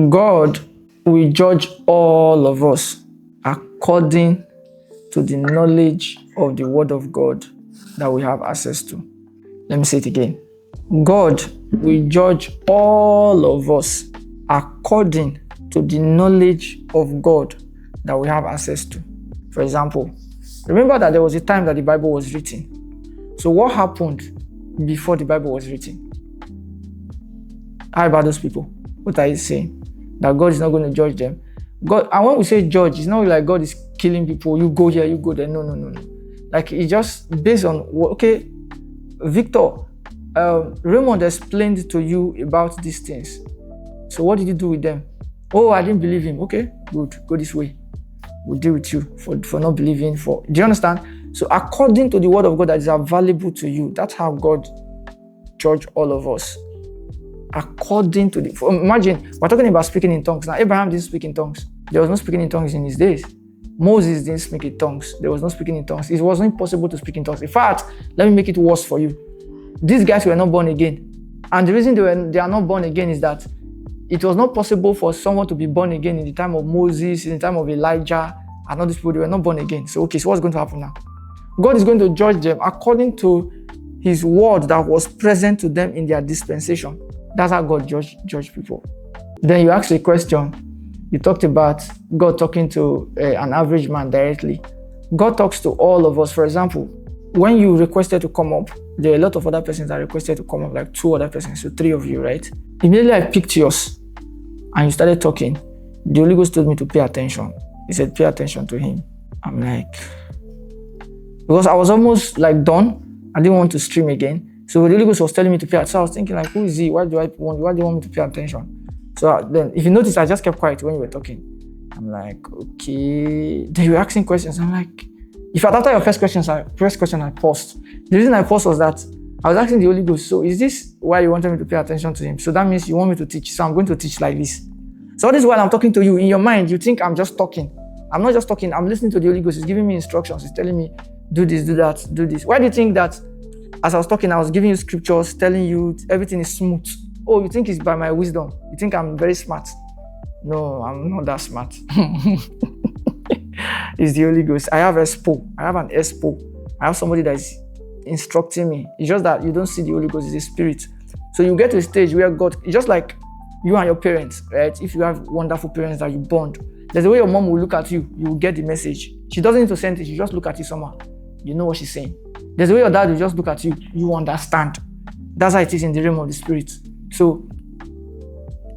God will judge all of us according to the knowledge of the Word of God that we have access to. Let me say it again. God will judge all of us according to the knowledge of God that we have access to. For example, remember that there was a time that the Bible was written. So what happened before the Bible was written? How about those people? What are you saying? That God is not going to judge them? God, and when we say judge, it's not like God is killing people. You go here, you go there. No. Like it's just based on, okay, Victor, Raymond explained to you about these things. So what did you do with them? Oh, I didn't believe him. Okay, good. Go this way. We'll deal with you for not believing. Do you understand? So according to the Word of God that is available to you, that's how God judge all of us. According to imagine, we're talking about speaking in tongues. Now, Abraham didn't speak in tongues. There was no speaking in tongues in his days. Moses didn't speak in tongues. There was no speaking in tongues. It wasn't possible to speak in tongues. In fact, let me make it worse for you. These guys were not born again. And the reason they are not born again is that it was not possible for someone to be born again in the time of Moses, in the time of Elijah, and all these people, they were not born again. So what's going to happen now? God is going to judge them according to his word that was present to them in their dispensation. That's how God judge people. Then you ask a question. You talked about God talking to an average man directly. God talks to all of us. For example, when you requested to come up, there are a lot of other persons that requested to come up, like 2 other persons, so 3 of you, right? Immediately I picked yours and you started talking. The Holy Ghost told me to pay attention. He said, pay attention to him. I'm like, because I was almost like done. I didn't want to stream again. So the Holy Ghost was telling me to pay attention. So I was thinking like, who is he? Why do you want me to pay attention? So then, if you notice, I just kept quiet when you were talking. I'm like, okay. Then you were asking questions. I'm like, if after your first question I paused. The reason I paused was that I was asking the Holy Ghost, so is this why you wanted me to pay attention to him? So that means you want me to teach. So I'm going to teach like this. So all this while I'm talking to you, in your mind, you think I'm just talking. I'm not just talking. I'm listening to the Holy Ghost. He's giving me instructions. He's telling me, do this, do that, do this. Why do you think that as I was talking, I was giving you scriptures, telling you everything is smooth? Oh, you think it's by my wisdom? You think I'm very smart? No, I'm not that smart. It's the Holy Ghost. I have an expo. I have somebody that is instructing me. It's just that you don't see the Holy Ghost, it's the Spirit. So you get to a stage where God, it's just like you and your parents, right? If you have wonderful parents that you bond, there's a way your mom will look at you, you will get the message. She doesn't need to send it, she just look at you somehow. You know what she's saying. There's a way your dad will just look at you, you understand. That's how it is in the realm of the Spirit. So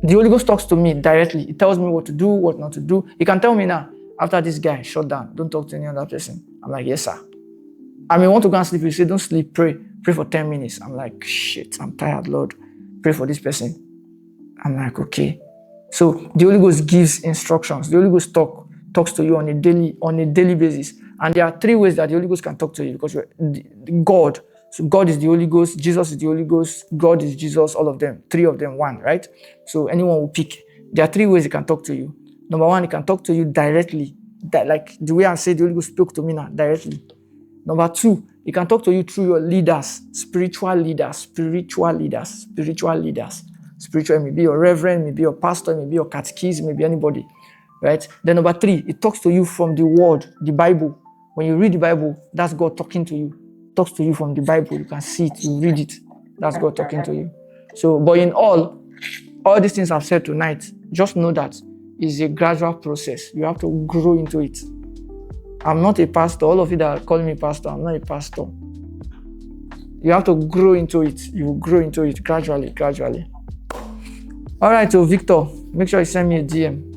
the Holy Ghost talks to me directly. It tells me what to do, what not to do. He can tell me now, after this guy, shut down. Don't talk to any other person. I'm like, yes, sir. I mean, want to go and sleep. You say, don't sleep, pray. Pray for 10 minutes. I'm like, shit, I'm tired, Lord. Pray for this person. I'm like, okay. So the Holy Ghost gives instructions. The Holy Ghost talks to you on a daily basis. And there are 3 ways that the Holy Ghost can talk to you, because you're God. So God is the Holy Ghost, Jesus is the Holy Ghost, God is Jesus, all of them. 3 of them, 1, right? So anyone will pick. There are 3 ways he can talk to you. Number 1, he can talk to you directly. That, like the way I say the Holy Ghost spoke to me now, directly. Number 2, he can talk to you through your leaders, spiritual leaders. Spiritual, maybe your reverend, maybe your pastor, maybe your catechist, maybe anybody, right? Then number 3, it talks to you from the Word, the Bible. When you read the Bible, that's God talking to you. Talks to you from the Bible. You can see it, you read it. That's God talking to you. So, but in all these things I've said tonight, just know that it's a gradual process. You have to grow into it. I'm not a pastor. All of you that are calling me pastor, I'm not a pastor. You have to grow into it. You will grow into it gradually. All right, so Victor, make sure you send me a DM.